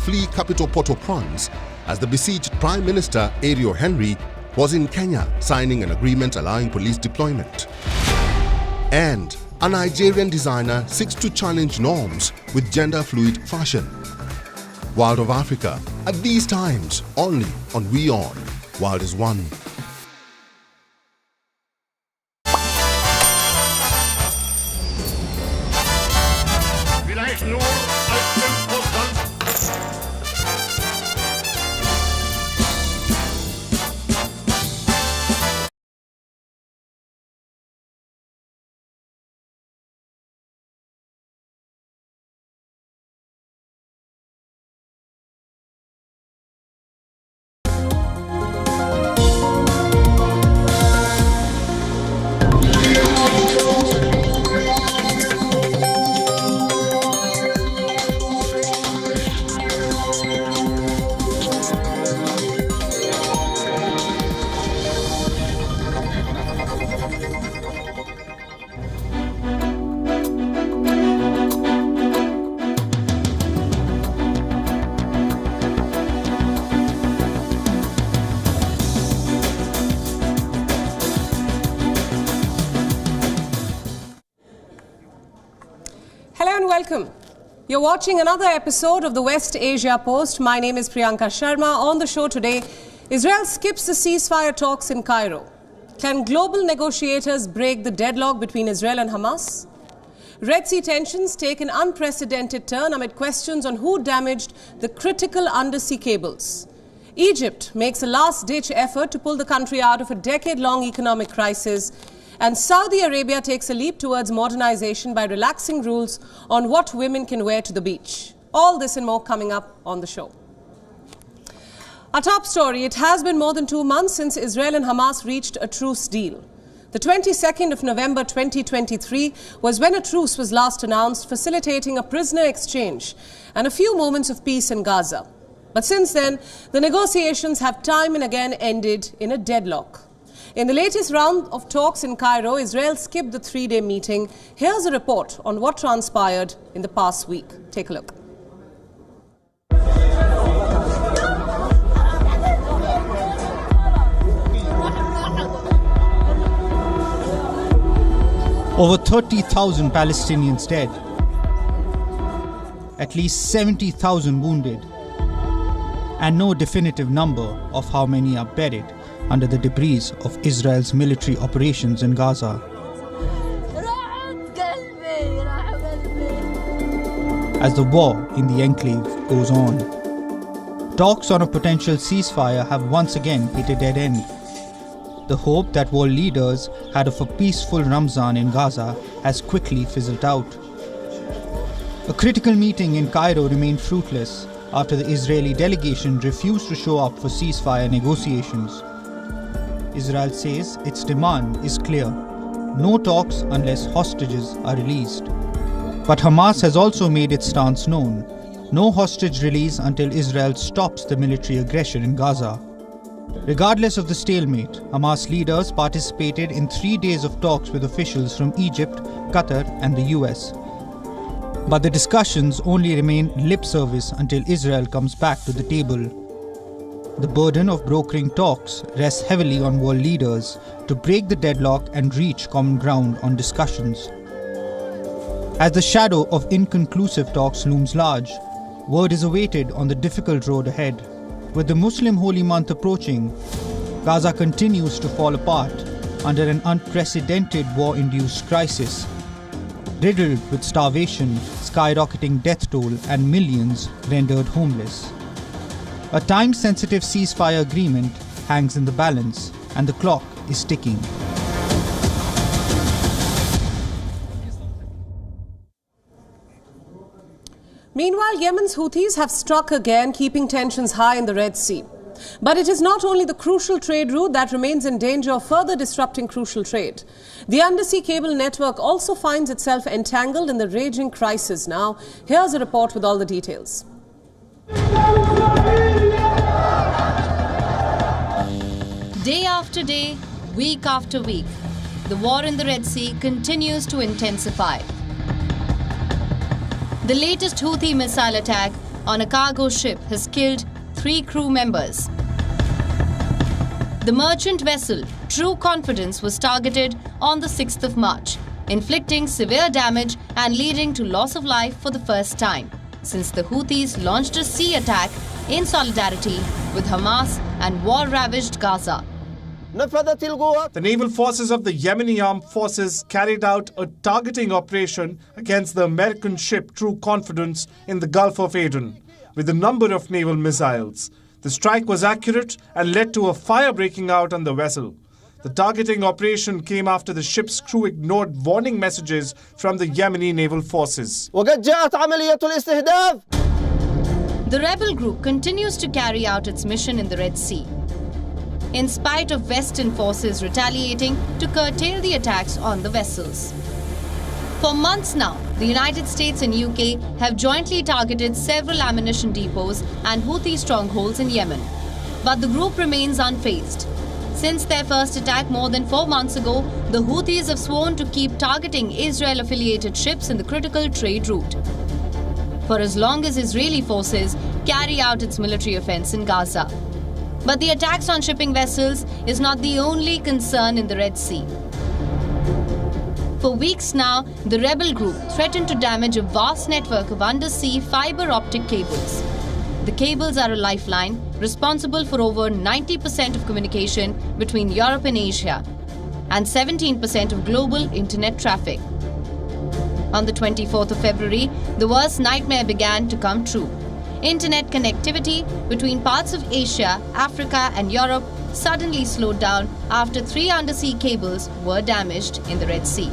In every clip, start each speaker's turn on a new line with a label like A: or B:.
A: flee capital Port-au-Prince as the besieged Prime Minister Ariel Henry was in Kenya signing an agreement allowing police deployment. And a Nigerian designer seeks to challenge norms with gender-fluid fashion. World of Africa, at these times, only on WION. World is one.
B: Vielleicht nur als 5%.
C: Hello and welcome. You're watching another episode of the West Asia Post. My name is Priyanka Sharma. On the show today, Israel skips the ceasefire talks in Cairo. Can global negotiators break the deadlock between Israel and Hamas? Red Sea tensions take an unprecedented turn amid questions on who damaged the critical undersea cables. Egypt makes a last-ditch effort to pull the country out of a decade-long economic crisis. And Saudi Arabia takes a leap towards modernization by relaxing rules on what women can wear to the beach. All this and more coming up on the show. Our top story, it has been more than 2 months since Israel and Hamas reached a truce deal. The 22nd of November 2023 was when a truce was last announced, facilitating a prisoner exchange and a few moments of peace in Gaza. But since then, the negotiations have time and again ended in a deadlock. In the latest round of talks in Cairo, Israel skipped the 3-day meeting. Here's a report on what transpired in the past week. Take a look.
D: Over 30,000 Palestinians dead, at least 70,000 wounded, and no definitive number of how many are buried under the debris of Israel's military operations in Gaza. As the war in the enclave goes on, talks on a potential ceasefire have once again hit a dead end. The hope that world leaders had of a peaceful Ramadan in Gaza has quickly fizzled out. A critical meeting in Cairo remained fruitless after the Israeli delegation refused to show up for ceasefire negotiations. Israel says its demand is clear: no talks unless hostages are released. But Hamas has also made its stance known: no hostage release until Israel stops the military aggression in Gaza. Regardless of the stalemate, Hamas leaders participated in 3 days of talks with officials from Egypt, Qatar and the US. But the discussions only remain lip service until Israel comes back to the table. The burden of brokering talks rests heavily on world leaders to break the deadlock and reach common ground on discussions. As the shadow of inconclusive talks looms large, word is awaited on the difficult road ahead. With the Muslim holy month approaching, Gaza continues to fall apart under an unprecedented war-induced crisis, riddled with starvation, skyrocketing death toll, and millions rendered homeless. A time-sensitive ceasefire agreement hangs in the balance, and the clock is ticking.
C: Meanwhile, Yemen's Houthis have struck again, keeping tensions high in the Red Sea. But it is not only the crucial trade route that remains in danger of further disrupting crucial trade. The undersea cable network also finds itself entangled in the raging crisis now. Here's a report with all the details.
E: Day after day, week after week, the war in the Red Sea continues to intensify. The latest Houthi missile attack on a cargo ship has killed 3 crew members. The merchant vessel True Confidence was targeted on the 6th of March, inflicting severe damage and leading to loss of life for the first time since the Houthis launched a sea attack in solidarity with Hamas and war-ravaged Gaza.
F: The naval forces of the Yemeni armed forces carried out a targeting operation against the American ship True Confidence in the Gulf of Aden with a number of naval missiles. The strike was accurate and led to a fire breaking out on the vessel. The targeting operation came after the ship's crew ignored warning messages from the Yemeni naval forces.
E: The rebel group continues to carry out its mission in the Red Sea, in spite of Western forces retaliating to curtail the attacks on the vessels. For months now, the United States and UK have jointly targeted several ammunition depots and Houthi strongholds in Yemen. But the group remains unfazed. Since their first attack more than 4 months ago, the Houthis have sworn to keep targeting Israel-affiliated ships in the critical trade route for as long as Israeli forces carry out its military offense in Gaza. But the attacks on shipping vessels is not the only concern in the Red Sea. For weeks now, the rebel group threatened to damage a vast network of undersea fibre optic cables. The cables are a lifeline responsible for over 90% of communication between Europe and Asia and 17% of global internet traffic. On the 24th of February, the worst nightmare began to come true. Internet connectivity between parts of Asia, Africa and Europe suddenly slowed down after 3 undersea cables were damaged in the Red Sea.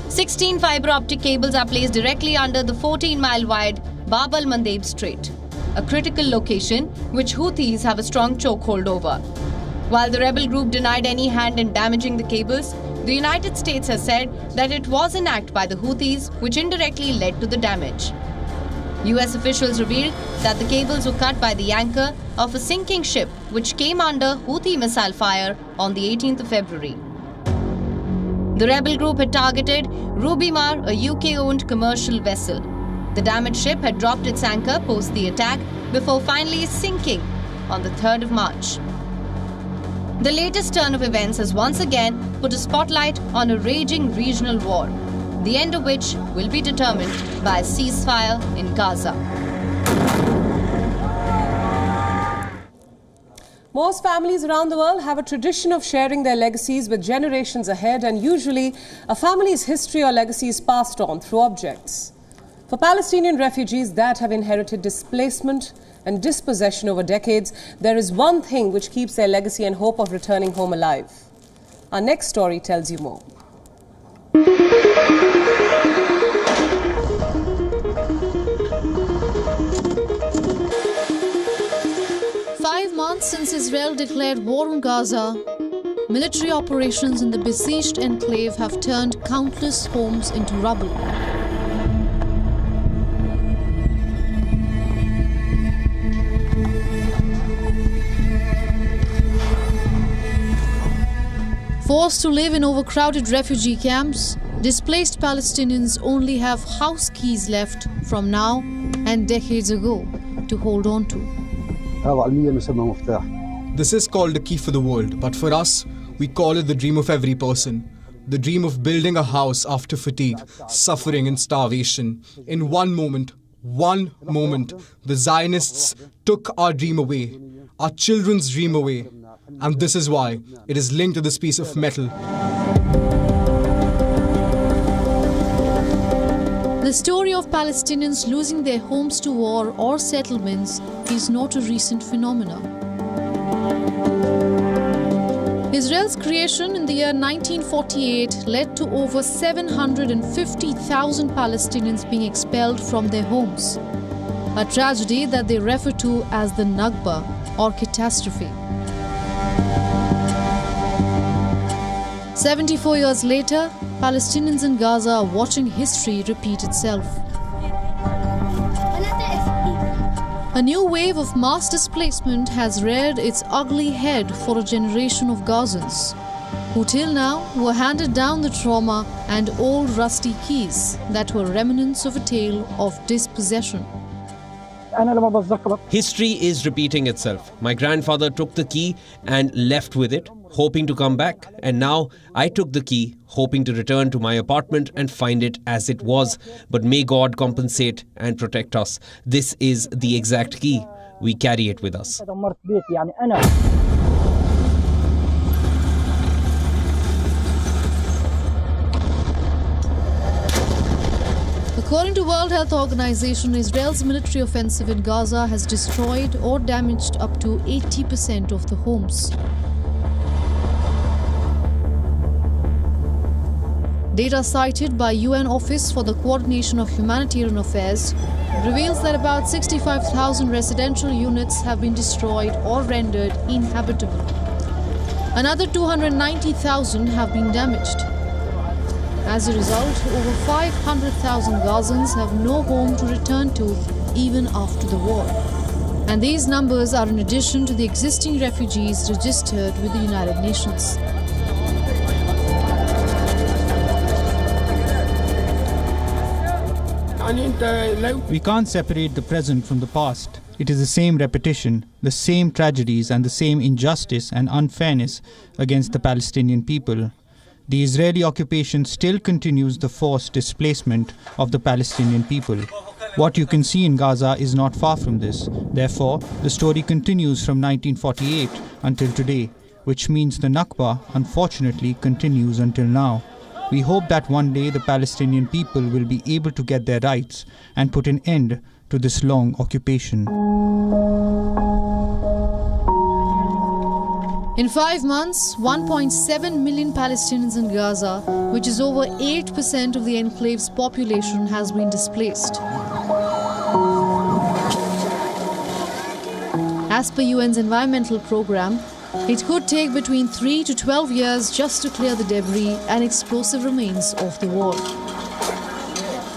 E: 16 fibre optic cables are placed directly under the 14-mile wide Bab al-Mandeb Strait, a critical location which Houthis have a strong chokehold over. While the rebel group denied any hand in damaging the cables, the United States has said that it was an act by the Houthis which indirectly led to the damage. US officials revealed that the cables were cut by the anchor of a sinking ship which came under Houthi missile fire on the 18th of February. The rebel group had targeted Rubimar, a UK-owned commercial vessel. The damaged ship had dropped its anchor post the attack before finally sinking on the 3rd of March. The latest turn of events has once again put a spotlight on a raging regional war, the end of which will be determined by a ceasefire in Gaza.
C: Most families around the world have a tradition of sharing their legacies with generations ahead, and usually a family's history or legacy is passed on through objects. For Palestinian refugees that have inherited displacement and dispossession over decades, there is one thing which keeps their legacy and hope of returning home alive. Our next story tells you more.
G: 5 months since Israel declared war on Gaza, military operations in the besieged enclave have turned countless homes into rubble. Forced to live in overcrowded refugee camps, displaced Palestinians only have house keys left from now and decades ago to hold on to.
H: This is called a key for the world, but for us, we call it the dream of every person. The dream of building a house after fatigue, suffering and starvation. In one moment, the Zionists took our dream away, our children's dream away. And this is why it is linked to this piece of metal.
G: The story of Palestinians losing their homes to war or settlements is not a recent phenomenon. Israel's creation in the year 1948 led to over 750,000 Palestinians being expelled from their homes, a tragedy that they refer to as the Nakba or catastrophe. 74 years later, Palestinians in Gaza are watching history repeat itself. A new wave of mass displacement has reared its ugly head for a generation of Gazans, who till now were handed down the trauma and old rusty keys that were remnants of a tale of dispossession.
I: History is repeating itself. My grandfather took the key and left with it, hoping to come back. And now I took the key, hoping to return to my apartment and find it as it was. But may God compensate and protect us. This is the exact key. We carry it with us.
G: According to World Health Organization, Israel's military offensive in Gaza has destroyed or damaged up to 80% of the homes. Data cited by UN Office for the Coordination of Humanitarian Affairs reveals that about 65,000 residential units have been destroyed or rendered inhabitable. Another 290,000 have been damaged. As a result, over 500,000 Gazans have no home to return to even after the war. And these numbers are in addition to the existing refugees registered with the United Nations.
D: We can't separate the present from the past. It is the same repetition, the same tragedies and the same injustice and unfairness against the Palestinian people. The Israeli occupation still continues the forced displacement of the Palestinian people. What you can see in Gaza is not far from this. Therefore, the story continues from 1948 until today, which means the Nakba, unfortunately, continues until now. We hope that one day the Palestinian people will be able to get their rights and put an end to this long occupation.
G: In 5 months, 1.7 million Palestinians in Gaza, which is over 8% of the enclave's population, has been displaced. As per UN's environmental program, it could take between 3 to 12 years just to clear the debris and explosive remains of the war.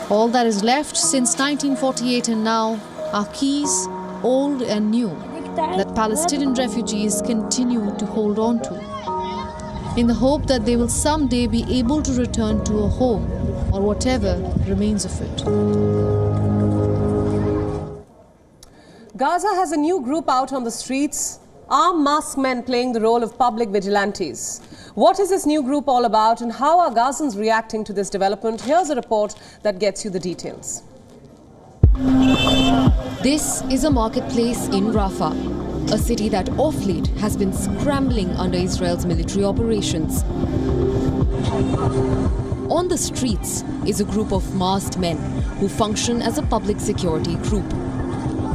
G: All that is left since 1948 and now are keys, old and new, that Palestinian refugees continue to hold on to, in the hope that they will someday be able to return to a home or whatever remains of it.
C: Gaza has a new group out on the streets, armed masked men playing the role of public vigilantes. What is this new group all about and how are Gazans reacting to this development? Here's a report that gets you the details.
J: This is a marketplace in Rafah, a city that off late has been scrambling under Israel's military operations. On the streets is a group of masked men who function as a public security group,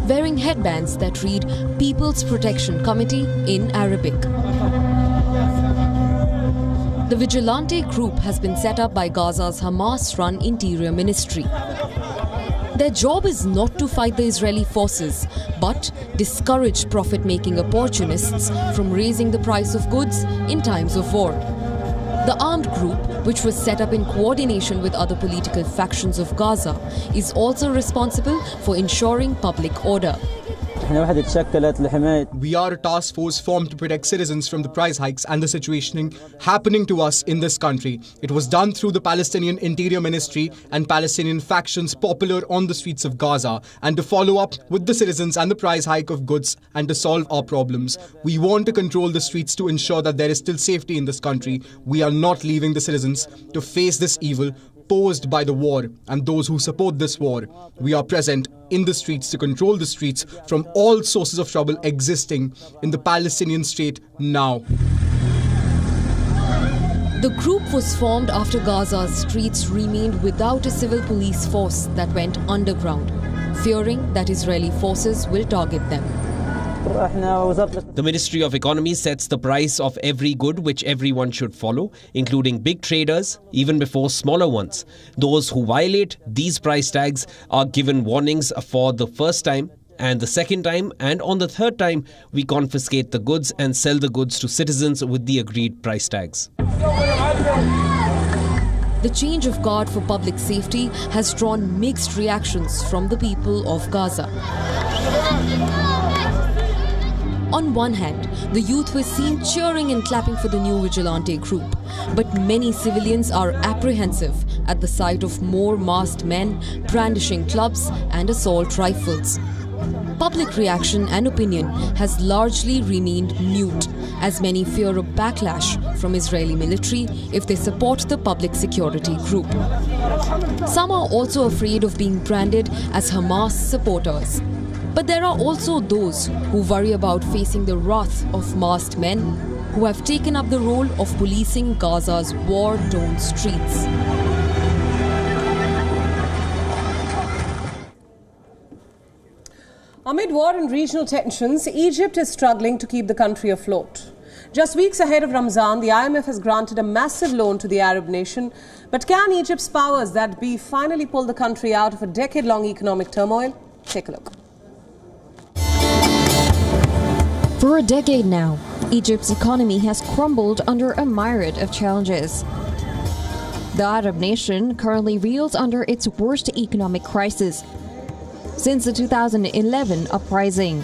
J: wearing headbands that read People's Protection Committee in Arabic. The Vigilante group has been set up by Gaza's Hamas-run Interior Ministry. Their job is not to fight the Israeli forces, but discourage profit-making opportunists from raising the price of goods in times of war. The armed group, which was set up in coordination with other political factions of Gaza, is also responsible for ensuring public order.
H: We are a task force formed to protect citizens from the price hikes and the situation happening to us in this country. It was done through the Palestinian Interior Ministry and Palestinian factions popular on the streets of Gaza, and to follow up with the citizens and the price hike of goods and to solve our problems. We want to control the streets to ensure that there is still safety in this country. We are not leaving the citizens to face this evil posed by the war and those who support this war. We are present in the streets to control the streets from all sources of trouble existing in the Palestinian state now.
J: The group was formed after Gaza's streets remained without a civil police force that went underground, fearing that Israeli forces will target them.
I: The Ministry of Economy sets the price of every good which everyone should follow, including big traders, even before smaller ones. Those who violate these price tags are given warnings for the first time and the second time, and on the third time, we confiscate the goods and sell the goods to citizens with the agreed price tags.
J: The change of guard for public safety has drawn mixed reactions from the people of Gaza. On one hand, the youth were seen cheering and clapping for the new Vigilante group, but many civilians are apprehensive at the sight of more masked men brandishing clubs and assault rifles. public reaction and opinion has largely remained mute, as many fear a backlash from Israeli military if they support the public security group. Some are also afraid of being branded as Hamas supporters. But there are also those who worry about facing the wrath of masked men who have taken up the role of policing Gaza's war-torn streets.
C: Amid war and regional tensions, Egypt is struggling to keep the country afloat. Just weeks ahead of Ramadan, the IMF has granted a massive loan to the Arab nation. But can Egypt's powers that be finally pull the country out of a decade-long economic turmoil? Take a look.
K: For a decade now, Egypt's economy has crumbled under a myriad of challenges. The Arab nation currently reels under its worst economic crisis since the 2011 uprising.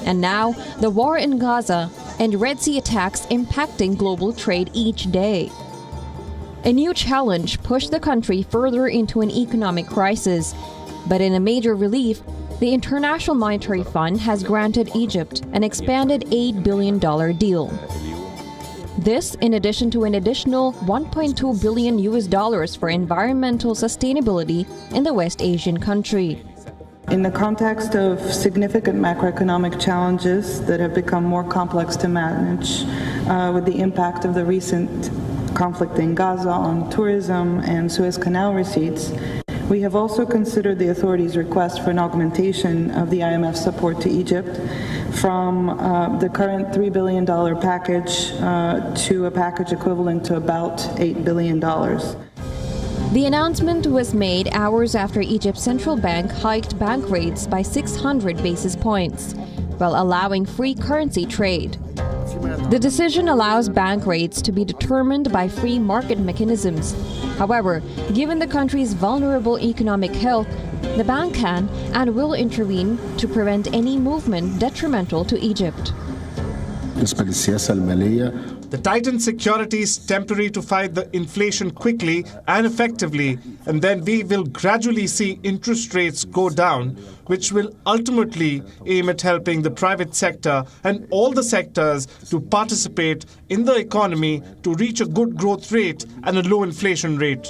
K: And now, the war in Gaza and Red Sea attacks impacting global trade each day. A new challenge pushed the country further into an economic crisis. But in a major relief, the International Monetary Fund has granted Egypt an expanded $8 billion deal. This, in addition to an additional $1.2 billion for environmental sustainability in the West Asian country.
L: In the context of significant macroeconomic challenges that have become more complex to manage, with the impact of the recent conflict in Gaza on tourism and Suez Canal receipts, we have also considered the authorities' request for an augmentation of the IMF support to Egypt from the current $3 billion package to a package equivalent to about $8 billion.
K: The announcement was made hours after Egypt's central bank hiked bank rates by 600 basis points, while allowing free currency trade. The decision allows bank rates to be determined by free market mechanisms. However, given the country's vulnerable economic health, the bank can and will intervene to prevent any movement detrimental to Egypt.
F: The tightened security is temporary to fight the inflation quickly and effectively, and then we will gradually see interest rates go down, which will ultimately aim at helping the private sector and all the sectors to participate in the economy to reach a good growth rate and a low inflation rate.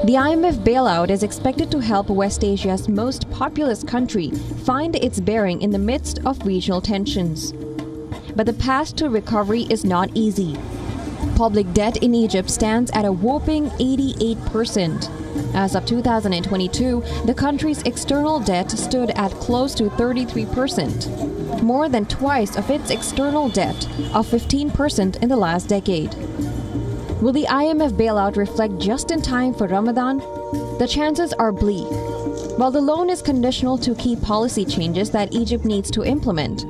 K: The IMF bailout is expected to help West Asia's most populous country find its bearing in the midst of regional tensions. But the path to recovery is not easy. Public debt in Egypt stands at a whopping 88%. As of 2022, the country's external debt stood at close to 33%, more than twice of its external debt of 15% in the last decade. Will the IMF bailout reflect just in time for Ramadan? The chances are bleak. While the loan is conditional to key policy changes that Egypt needs to implement,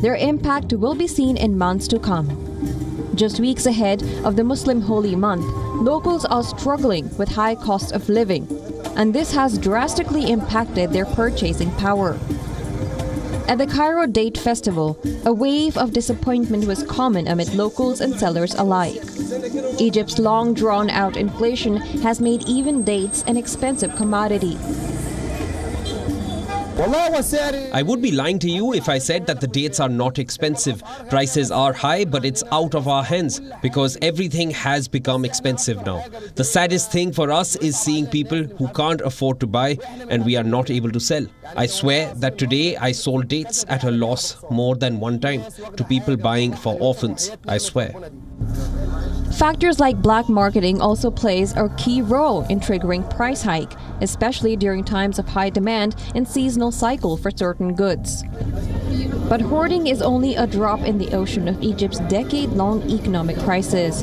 K: their impact will be seen in months to come. Just weeks ahead of the Muslim holy month, locals are struggling with high costs of living, and this has drastically impacted their purchasing power. At the Cairo Date Festival, a wave of disappointment was common amid locals and sellers alike. Egypt's long drawn-out inflation has made even dates an expensive commodity.
I: I would be lying to you if I said that the dates are not expensive. Prices are high, but it's out of our hands because everything has become expensive now. The saddest thing for us is seeing people who can't afford to buy and we are not able to sell. I swear that today I sold dates at a loss more than one time to people buying for orphans. I swear.
K: Factors like black marketing also plays a key role in triggering price hike, especially during times of high demand and seasonal cycle for certain goods. But hoarding is only a drop in the ocean of Egypt's decade-long economic crisis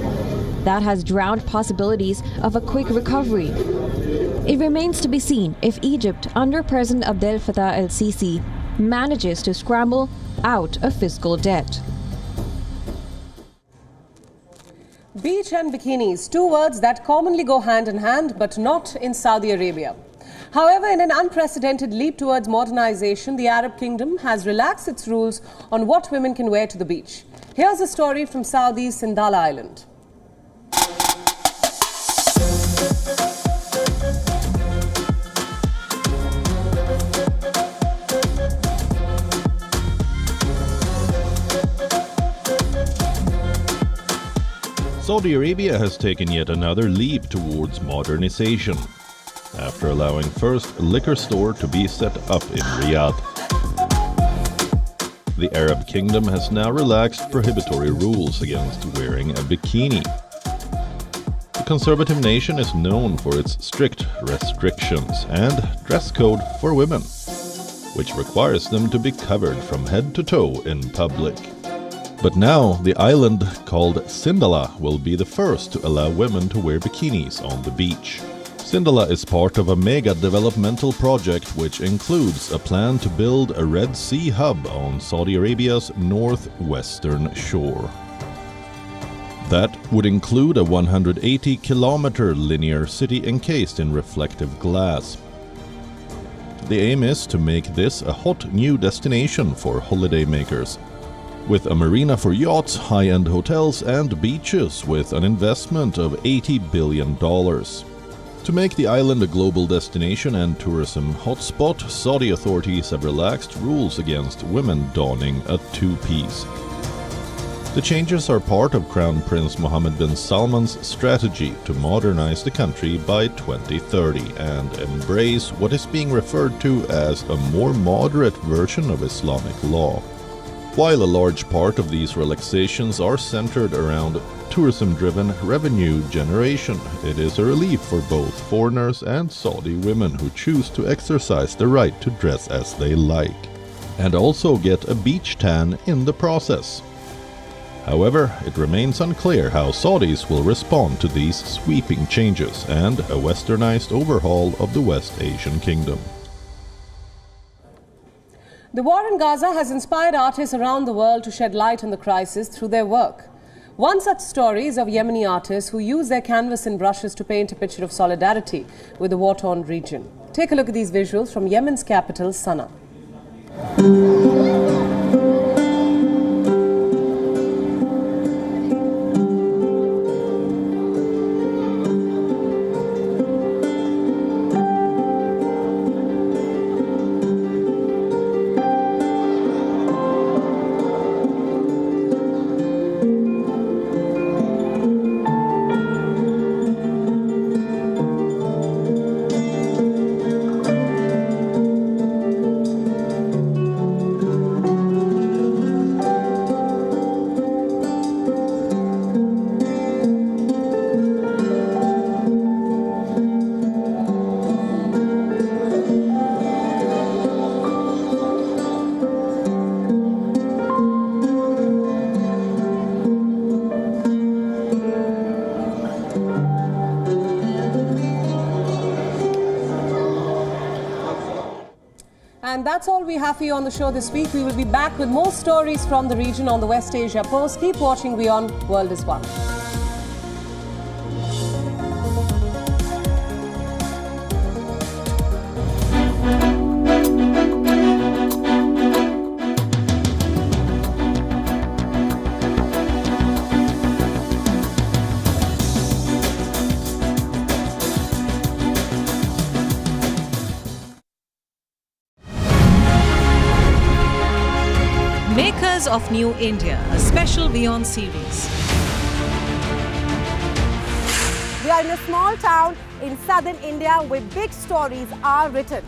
K: that has drowned possibilities of a quick recovery. It remains to be seen if Egypt, under President Abdel Fattah el-Sisi, manages to scramble out of fiscal debt.
C: Beach and bikinis, two words that commonly go hand in hand, but not in Saudi Arabia. However, in an unprecedented leap towards modernization, the Arab kingdom has relaxed its rules on what women can wear to the beach. Here's a story from Saudi's Sindala Island.
M: Saudi Arabia has taken yet another leap towards modernization, after allowing first liquor store to be set up in Riyadh. The Arab Kingdom has now relaxed prohibitory rules against wearing a bikini. The conservative nation is known for its strict restrictions and dress code for women, which requires them to be covered from head to toe in public. But now, the island called Sindala will be the first to allow women to wear bikinis on the beach. Sindala is part of a mega developmental project which includes a plan to build a Red Sea hub on Saudi Arabia's northwestern shore. That would include a 180-kilometer linear city encased in reflective glass. The aim is to make this a hot new destination for holidaymakers, with a marina for yachts, high-end hotels and beaches with an investment of $80 billion. To make the island a global destination and tourism hotspot, Saudi authorities have relaxed rules against women donning a two-piece. The changes are part of Crown Prince Mohammed bin Salman's strategy to modernize the country by 2030 and embrace what is being referred to as a more moderate version of Islamic law. While a large part of these relaxations are centered around tourism-driven revenue generation, it is a relief for both foreigners and Saudi women who choose to exercise the right to dress as they like, and also get a beach tan in the process. However, it remains unclear how Saudis will respond to these sweeping changes and a westernized overhaul of the West Asian kingdom.
C: The war in Gaza has inspired artists around the world to shed light on the crisis through their work. One such story is of Yemeni artists who use their canvas and brushes to paint a picture of solidarity with the war-torn region. Take a look at these visuals from Yemen's capital, Sana'a. And that's all we have for you on the show this week. We will be back with more stories from the region on the West Asia Post. Keep watching WION World is One.
N: Makers of New India, a special WION series.
O: We are in a small town in southern India where big stories are written.